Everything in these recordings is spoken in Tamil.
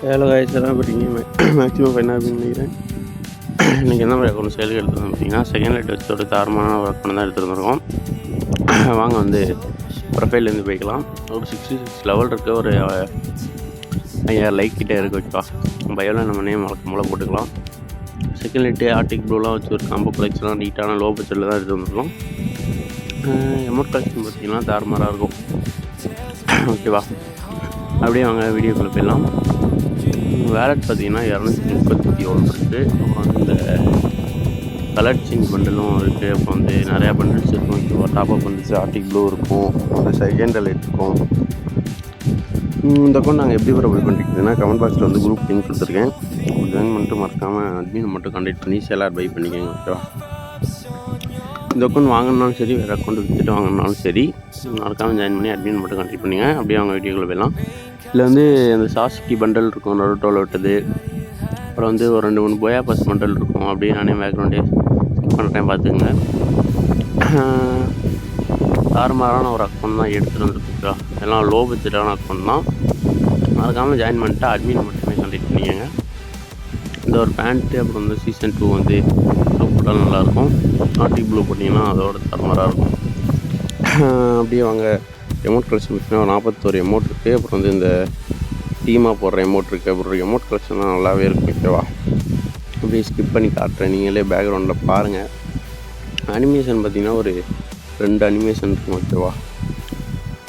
வேலை காய்ச்சலாம் பார்த்தீங்க மேக்ஸிமம் என்ன அப்படின்னு நினைக்கிறேன். இன்றைக்கி என்ன மாதிரி அக்கௌண்ட் சேலுக்கு எடுத்துருந்தோம் பார்த்தீங்கன்னா, செகண்ட் லைட் வச்சு ஒரு தாரமான ஒரு அக்கௌண்ட் தான் எடுத்துருந்துருக்கோம். வாங்க வந்து ப்ரொஃபைல்லேருந்து போய்க்கலாம். ஒரு 66 லெவல் இருக்குது. ஒரு 5000 லைக் கிட்டே இருக்குது வச்சுப்பா. பயோவில் நம்ம நேம் மூளை போட்டுக்கலாம். செகண்ட் லைட்டு ஆர்டிக் ப்ளூலாம் வச்சு ஒரு காம்போ கலெக்ஷன்லாம் நீட்டான லோ பட்ஜெட்டில் தான் எடுத்து வந்துருக்கோம். எமௌண்ட் கலெக்ஷன் பார்த்திங்கன்னா தாறுமாறாக இருக்கும். ஓகேவா, அப்படியே வாங்க வீடியோக்குள்ளே போயிடலாம். வேலட் பார்த்திங்கன்னா 237 இருக்குது. அப்புறம் வந்து இந்த கலர் சேஞ்ச் பண்டலும் இருக்குது. அப்புறம் வந்து நிறையா பண்டல்ஸ் இருக்கும். ஓகேவா, டாப்அப் பண்டல்ஸ் ஆர்டிக் ப்ளூ இருக்கும், அந்த செகண்ட் லைட் இருக்கும். இந்த அக்கௌண்ட் நாங்கள் எப்படி ப்ரொவைட் பண்ணிருக்கீங்கன்னா, கமெண்ட் பாக்ஸில் வந்து குரூப் லிங்க் கொடுத்துருக்கேன். ஜாயின் பண்ணிட்டு மறக்காமல் அட்மின் மட்டும் கான்டெக்ட் பண்ணி சேலார் பை பண்ணிக்கோங்க. ஓகேவா, இந்த அக்கௌண்ட் வாங்கினாலும் சரி, வேறு அக்கௌண்ட் விற்றுட்டு வாங்கினாலும் சரி, மறக்காமல் ஜாயின் பண்ணி அட்மின் மட்டும் கான்டெக்ட் பண்ணிங்க. அப்படியே அவங்க வீடியோக்குள்ளே போயிடலாம். இதில் வந்து அந்த சாஸ்கி பண்டல் இருக்கும், நருட்டோவில் விட்டது. அப்புறம் வந்து ஒரு 2-3 போயா பஸ் பண்டல் இருக்கும். அப்படியே நானே பேக்ரவுண்டே ஸ்கிப் பண்ணுறேன், பார்த்துக்குங்க. தாறுமாறான ஒரு அக்கௌண்ட் தான் எடுத்துகிட்டு வந்துருக்குக்கா. எல்லாம் லோ பட்ஜெட்டான அக்கௌண்ட் தான். மறக்காமல் ஜாயின் பண்ணிட்டு அட்மின் மட்டுமே கான்டெக்ட் பண்ணிக்கோங்க. இந்த ஒரு பேண்ட்டு அப்புறம் வந்து சீசன் 2 வந்து சூப்பராக நல்லாயிருக்கும். ஆர்டிக் ப்ளூ போட்டிங்கன்னா அதோட தாறுமாறாக இருக்கும். அப்படியே வாங்க எமௌண்ட் கலெக்ஷன் பார்த்தீங்கன்னா 41 எமௌண்ட் இருக்குது. அப்புறம் வந்து இந்த டீமாக போடுற எமௌண்ட் இருக்குது. அப்புறம் எமௌண்ட் கலெக்ஷன் தான் நல்லாவே இருக்கும். ஓகேவா, அப்படியே ஸ்கிப் பண்ணி காட்டுறேன், நீங்களே பேக்ரவுண்டில் பாருங்கள். அனிமேஷன் பார்த்திங்கன்னா ஒரு 2 அனிமேஷன் இருக்கும். ஓகேவா,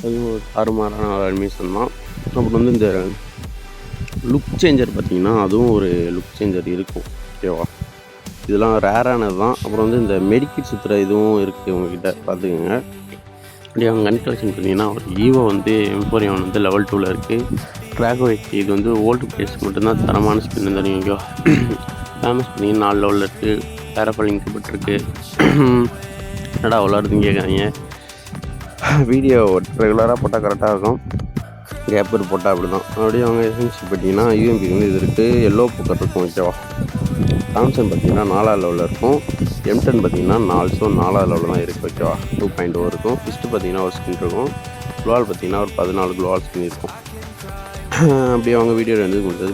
அதுவும் ஒரு தாறுமாறான ஒரு அனிமேஷன் தான். அப்புறம் வந்து இந்த லுக் சேஞ்சர் பார்த்திங்கன்னா அதுவும் ஒரு லுக் சேஞ்சர் இருக்கும். ஓகேவா, இதெல்லாம் ரேரானது தான். அப்புறம் வந்து இந்த மெடிக்கெட் சுற்றுற இதுவும் இருக்குது உங்கள்கிட்ட, பார்த்துக்கோங்க. அப்படியே அவங்க கன் கலெக்ஷன் பார்த்தீங்கன்னா ஒரு ஈவோ வந்து M4A1 வந்து லெவல் 2ல் இருக்குது. ட்ராகோ இது வந்து ஓல்டு பிளேஸ் மட்டும்தான் தரமான ஸ்பின் தெரியும். ஓகேவா, ஃபேமஸ் பண்ணி 4 லெவலில் இருக்குது. பேரஃபால் இன்குபெட் என்னடா அவ்வளோ இருக்குன்னு கேட்காதீங்க. வீடியோ ரெகுலராக போட்டால் கரெக்டாக இருக்கும், கேப்பர் போட்டால் அப்படி தான். அப்படியே அவங்க எசன்சி பார்த்தீங்கன்னா UMP வந்து இது இருக்குது. எல்லோ பூக்கர் இருக்கும். ஓகேவா, சாம்சங் பார்த்தீங்கன்னா 4வது லெவலில் இருக்கும். M10 பார்த்தீங்கன்னா 4வது லெவலில் தான் இருக்குது. ஓகேவா, 2.0 இருக்கும். ஃபிஸ்ட்டு பார்த்தீங்கன்னா ஒரு ஸ்கின் இருக்கும். குளோவால் பார்த்தீங்கன்னா ஒரு 14 குளோவால் ஸ்கின் இருக்கும். அப்படியே அவங்க வீடியோ வந்து கொடுத்தது.